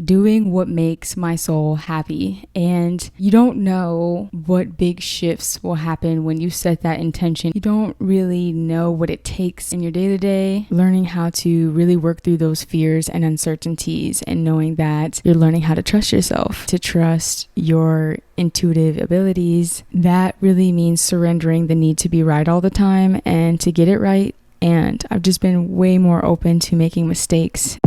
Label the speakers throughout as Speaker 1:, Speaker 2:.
Speaker 1: doing what makes my soul happy. And you don't know what big shifts will happen when you set that intention. You don't really know what it takes in your day-to-day, learning how to really work through those fears and uncertainties, and knowing that you're learning how to trust yourself, to trust your intuitive abilities. That really means surrendering the need to be right all the time and to get it right. And I've just been way more open to making mistakes.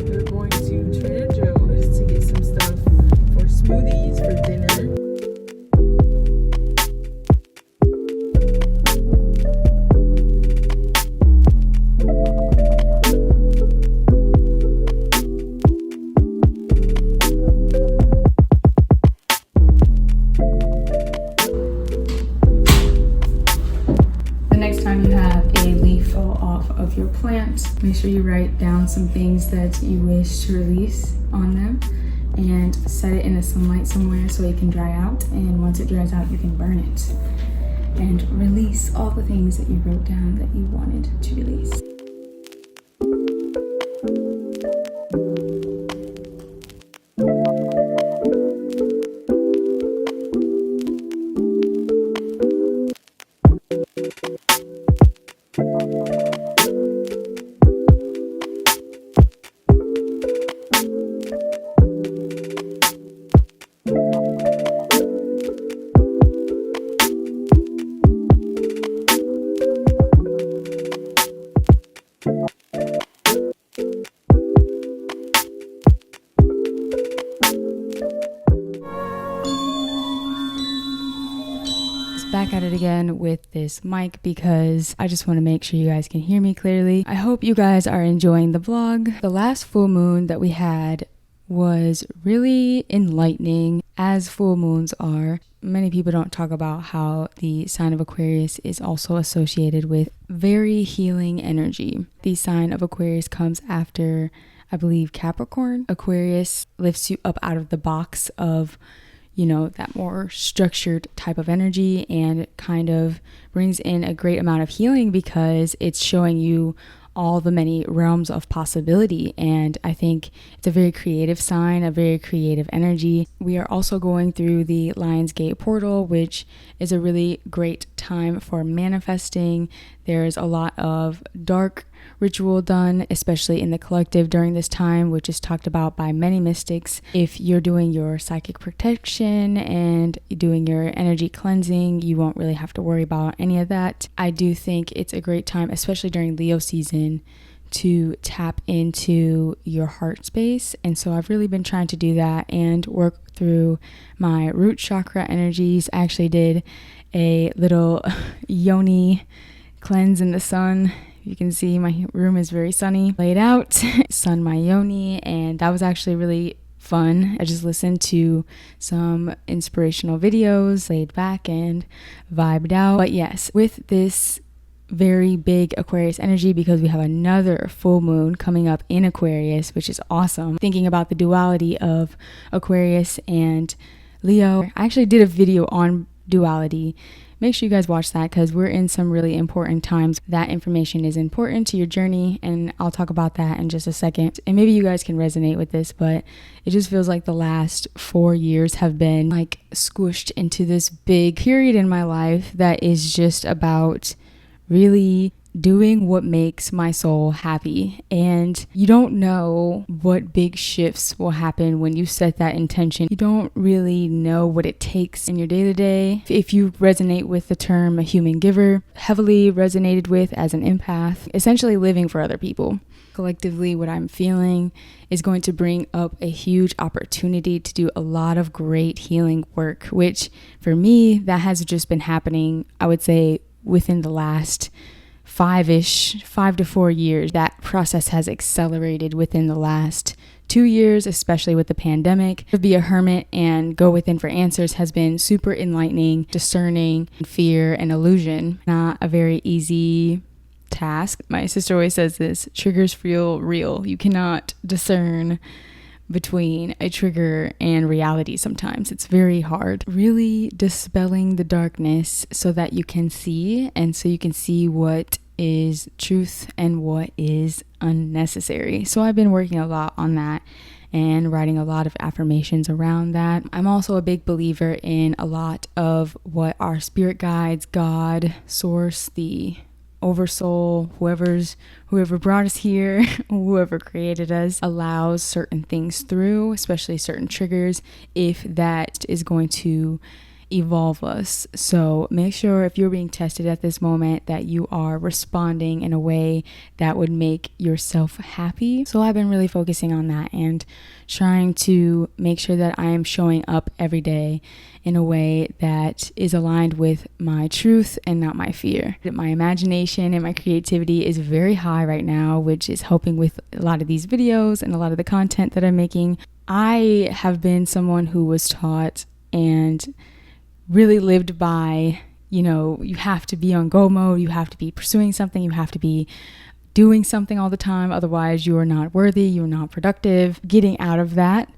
Speaker 1: We're going to Trader Joe's to get some stuff for smoothies for dinner. The next time you have a leaf fall off of your plant, make sure you write down some things that you wish to release on them and set it in the sunlight somewhere so it can dry out. And once it dries out, you can burn it and release all the things that you wrote down that you wanted to release. Back at it again with this mic because I just want to make sure you guys can hear me clearly. I hope you guys are enjoying the vlog. The last full moon that we had was really enlightening, as full moons are. Many people don't talk about how the sign of Aquarius is also associated with very healing energy. The sign of Aquarius comes after, I believe, Capricorn. Aquarius lifts you up out of the box of, you know, that more structured type of energy, and kind of brings in a great amount of healing because it's showing you all the many realms of possibility. And I think it's a very creative sign, a very creative energy. We are also going through the Lionsgate portal, which is a really great time for manifesting. There's a lot of dark ritual done, especially in the collective during this time, which is talked about by many mystics. If you're doing your psychic protection and doing your energy cleansing, you won't really have to worry about any of that. I do think it's a great time, especially during Leo season, to tap into your heart space. And so I've really been trying to do that and work through my root chakra energies. I actually did a little yoni cleanse in the sun. You can see my room is very sunny, laid out, sun my yoni, and that was actually really fun. I just listened to some inspirational videos, laid back and vibed out. But yes, with this very big Aquarius energy, because we have another full moon coming up in Aquarius, which is awesome. Thinking about the duality of Aquarius and Leo. I actually did a video on duality. Make sure you guys watch that because we're in some really important times. That information is important to your journey, and I'll talk about that in just a second. And maybe you guys can resonate with this, but it just feels like the last 4 years have been like squished into this big period in my life that is just about really doing what makes my soul happy. And you don't know what big shifts will happen when you set that intention. You don't really know what it takes in your day-to-day. If you resonate with the term a human giver, heavily resonated with as an empath, essentially living for other people. Collectively, what I'm feeling is going to bring up a huge opportunity to do a lot of great healing work, which for me, that has just been happening, I would say, within the last 5 to 4 years. That process has accelerated within the last 2 years, especially with the pandemic. To be a hermit and go within for answers has been super enlightening, discerning fear and illusion. Not a very easy task. My sister always says this: triggers feel real. You cannot discern between a trigger and reality sometimes. It's very hard. Really dispelling the darkness so that you can see, and so you can see what is truth and what is unnecessary. So I've been working a lot on that and writing a lot of affirmations around that. I'm also a big believer in a lot of what our spirit guides, God, source, the oversoul, whoever brought us here, whoever created us, allows certain things through, especially certain triggers, if that is going to evolve us. So make sure if you're being tested at this moment that you are responding in a way that would make yourself happy. So I've been really focusing on that and trying to make sure that I am showing up every day in a way that is aligned with my truth and not my fear. My imagination and my creativity is very high right now, which is helping with a lot of these videos and a lot of the content that I'm making. I have been someone who was taught and really lived by, you have to be on go mode, you have to be pursuing something, you have to be doing something all the time, otherwise you are not worthy, you're not productive. Getting out of that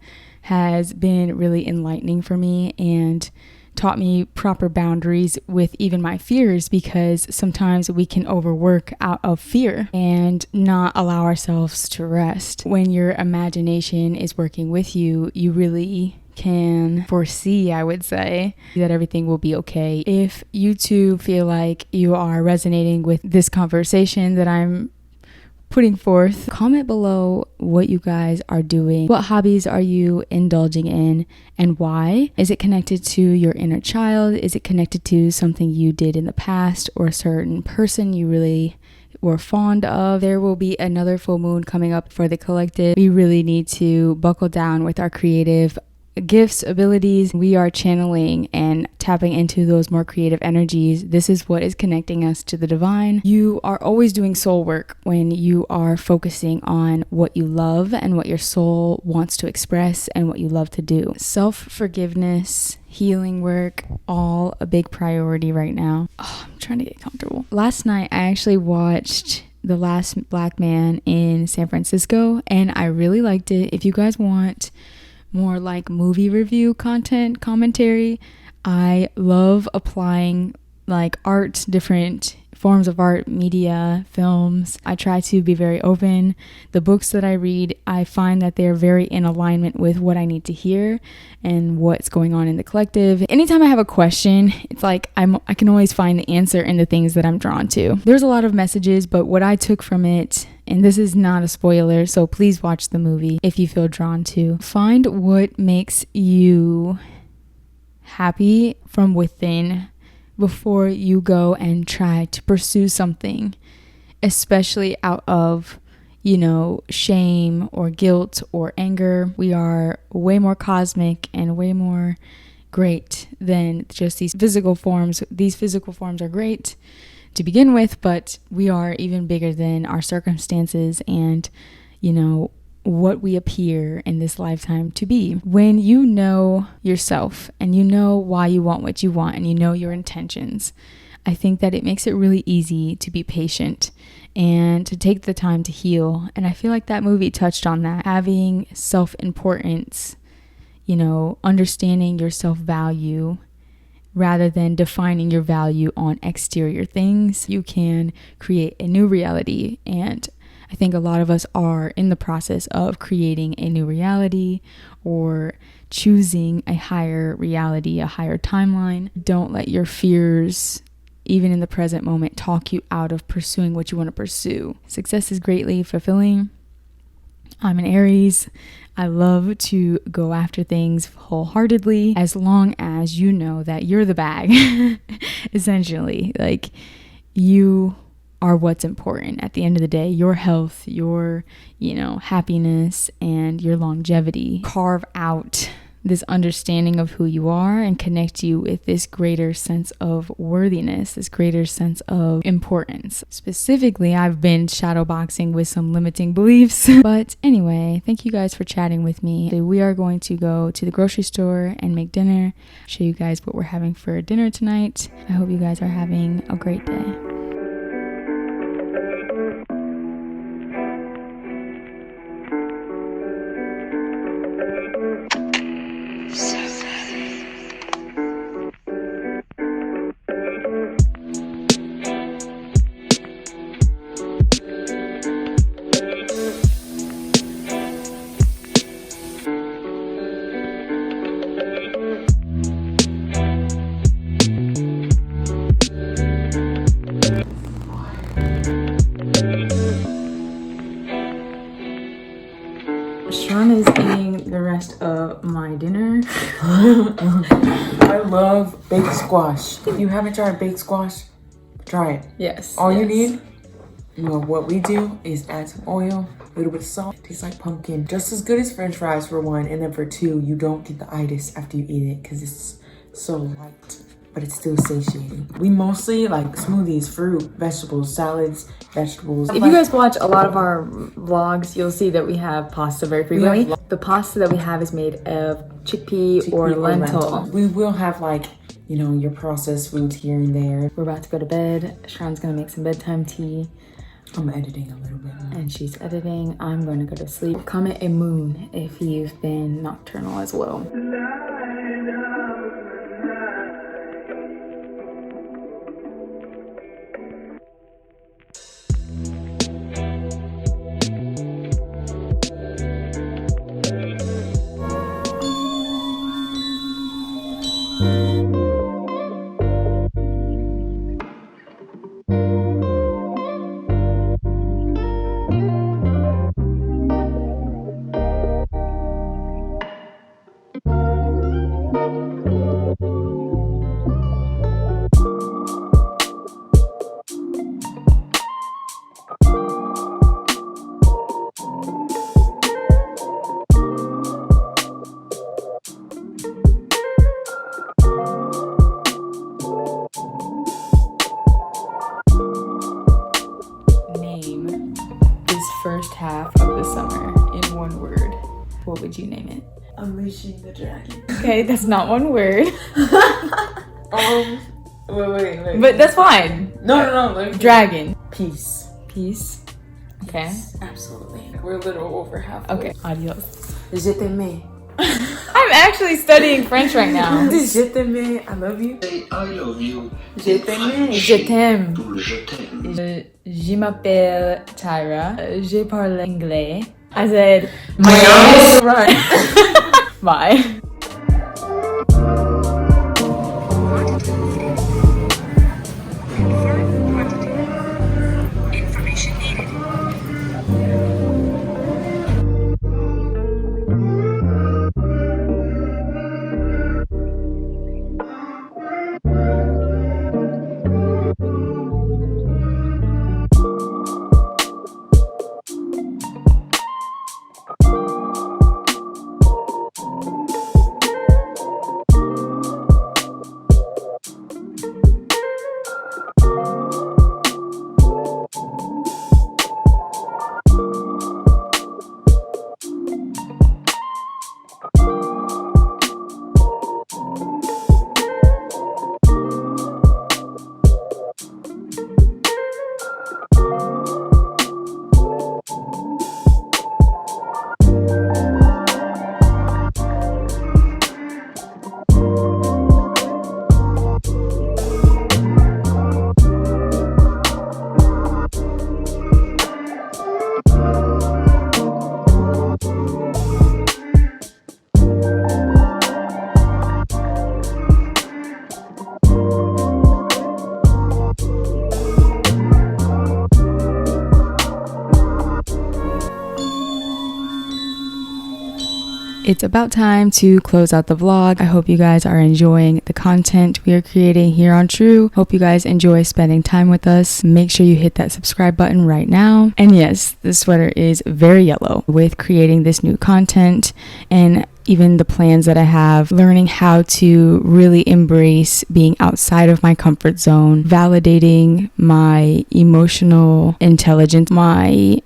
Speaker 1: has been really enlightening for me and taught me proper boundaries with even my fears, because sometimes we can overwork out of fear and not allow ourselves to rest. When your imagination is working with you, you really can foresee, I would say, that everything will be okay. If you too feel like you are resonating with this conversation that I'm putting forth, comment below what you guys are doing. What hobbies are you indulging in and why? Is it connected to your inner child? Is it connected to something you did in the past or a certain person you really were fond of? There will be another full moon coming up for the collective. We really need to buckle down with our creative gifts, abilities. We are channeling and tapping into those more creative energies. This is what is connecting us to the divine. You are always doing soul work when you are focusing on what you love and what your soul wants to express and what you love to do. Self-forgiveness, healing work, all a big priority right now. I'm trying to get comfortable. Last night I actually watched The Last Black Man in San Francisco and I really liked it. If you guys want more like movie review content, commentary, I love applying like art, different forms of art, media, films. I try to be very open. The books that I read, I find that they're very in alignment with what I need to hear and what's going on in the collective. Anytime I have a question, it's like I can always find the answer in the things that I'm drawn to. There's a lot of messages, but what I took from it, and this is not a spoiler, so please watch the movie if you feel drawn to. Find what makes you happy from within before you go and try to pursue something, especially out of, shame or guilt or anger. We are way more cosmic and way more great than just these physical forms. These physical forms are great to begin with, but we are even bigger than our circumstances and, what we appear in this lifetime to be. When you know yourself and you know why you want what you want and you know your intentions, I think that it makes it really easy to be patient and to take the time to heal. And I feel like that movie touched on that. Having self-importance, understanding your self-value rather than defining your value on exterior things, you can create a new reality. And I think a lot of us are in the process of creating a new reality or choosing a higher reality, a higher timeline. Don't let your fears, even in the present moment, talk you out of pursuing what you want to pursue. Success is greatly fulfilling. I'm an Aries. I love to go after things wholeheartedly as long as you know that you're the bag. Essentially, like you are what's important at the end of the day. Your health, your happiness, and your longevity. Carve out this understanding of who you are and connect you with this greater sense of worthiness, this greater sense of importance. Specifically, I've been shadowboxing with some limiting beliefs. But anyway, thank you guys for chatting with me. So we are going to go to the grocery store and make dinner, show you guys what we're having for dinner tonight. I hope you guys are having a great day. Sean is eating the rest of my dinner.
Speaker 2: I love baked squash. If you haven't tried baked squash, try it.
Speaker 1: Yes.
Speaker 2: All you need, what we do is add some oil, a little bit of salt. It tastes like pumpkin. Just as good as French fries for one, and then for two, you don't get the itis after you eat it because it's so light, but it's still satiating. We mostly like smoothies, fruit, vegetables, salads, vegetables.
Speaker 3: If you guys watch a lot of our vlogs, you'll see that we have pasta very frequently. The pasta that we have is made of chickpea or lentil.
Speaker 2: We will have like, your processed foods here and there.
Speaker 3: We're about to go to bed. Sharon's gonna make some bedtime tea.
Speaker 2: I'm editing a little bit more.
Speaker 3: And she's editing. I'm gonna go to sleep. Comment a moon if you've been nocturnal as well. First half of the summer in one word. What would you name it?
Speaker 2: Unleashing the dragon.
Speaker 3: Okay, that's not one word.
Speaker 2: Wait.
Speaker 3: But that's fine.
Speaker 2: No.
Speaker 3: Dragon.
Speaker 2: Peace.
Speaker 3: Peace. Okay.
Speaker 2: Yes, absolutely. We're a little over halfway.
Speaker 3: Okay. Adios.
Speaker 2: Je t'aime.
Speaker 3: I'm actually studying French right now.
Speaker 2: Je t'aime. I love you.
Speaker 4: I love you.
Speaker 2: Je t'aime.
Speaker 3: Je t'aime.
Speaker 4: Je t'aime.
Speaker 3: Je m'appelle Tyra. Je parle anglais. I said,
Speaker 2: My eyes run.
Speaker 3: bye.
Speaker 4: Information needed.
Speaker 1: It's about time to close out the vlog. I hope you guys are enjoying the content we are creating here on TRU. Hope you guys enjoy spending time with us. Make sure you hit that subscribe button right now. And yes, this sweater is very yellow with creating this new content. And even the plans that I have, learning how to really embrace being outside of my comfort zone, validating my emotional intelligence, my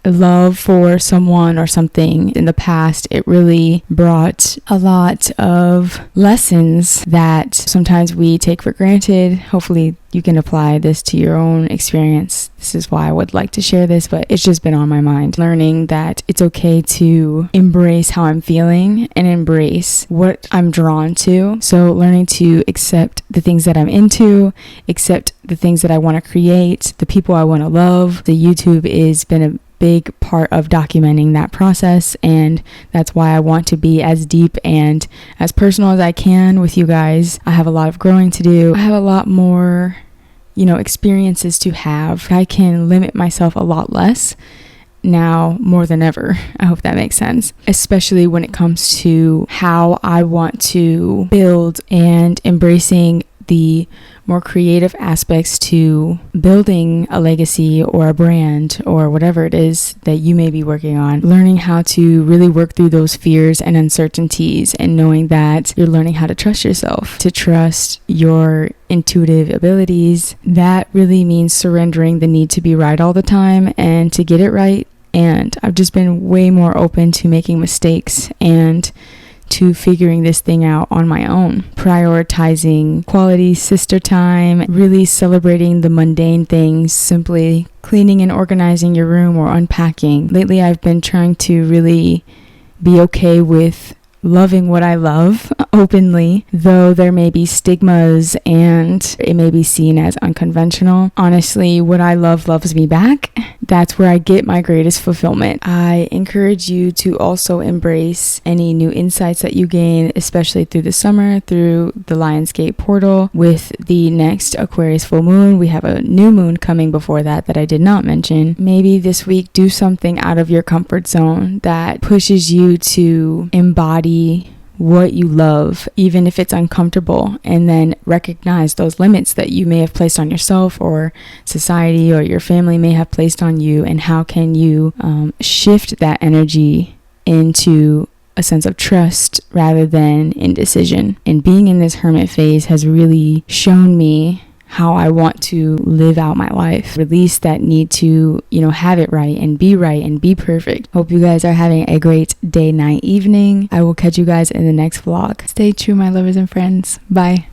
Speaker 1: love for someone or something. In the past, it really brought a lot of lessons that sometimes we take for granted. Hopefully you can apply this to your own experience. This is why I would like to share this, but it's just been on my mind. Learning that it's okay to embrace how I'm feeling and embrace what I'm drawn to. So learning to accept the things that I'm into, accept the things that I want to create, the people I want to love. The YouTube has been a big part of documenting that process, and that's why I want to be as deep and as personal as I can with you guys. I have a lot of growing to do. I have a lot more, experiences to have. I can limit myself a lot less now more than ever. I hope that makes sense, especially when it comes to how I want to build and embracing the more creative aspects to building a legacy or a brand or whatever it is that you may be working on. Learning how to really work through those fears and uncertainties, and knowing that you're learning how to trust yourself, to trust your intuitive abilities. That really means surrendering the need to be right all the time and to get it right. And I've just been way more open to making mistakes and to figuring this thing out on my own, prioritizing quality sister time, really celebrating the mundane things, simply cleaning and organizing your room or unpacking. Lately, I've been trying to really be okay with loving what I love openly, though there may be stigmas and it may be seen as unconventional. Honestly, what I love loves me back. That's where I get my greatest fulfillment. I encourage you to also embrace any new insights that you gain, especially through the summer, through the Lionsgate portal. With the next Aquarius full moon, we have a new moon coming before that I did not mention. Maybe this week, do something out of your comfort zone that pushes you to embody what you love, even if it's uncomfortable, and then recognize those limits that you may have placed on yourself or society or your family may have placed on you, and how can you shift that energy into a sense of trust rather than indecision. And being in this hermit phase has really shown me how I want to live out my life. Release that need to, have it right and be perfect. Hope you guys are having a great day, night, evening. I will catch you guys in the next vlog. Stay true, my lovers and friends. Bye.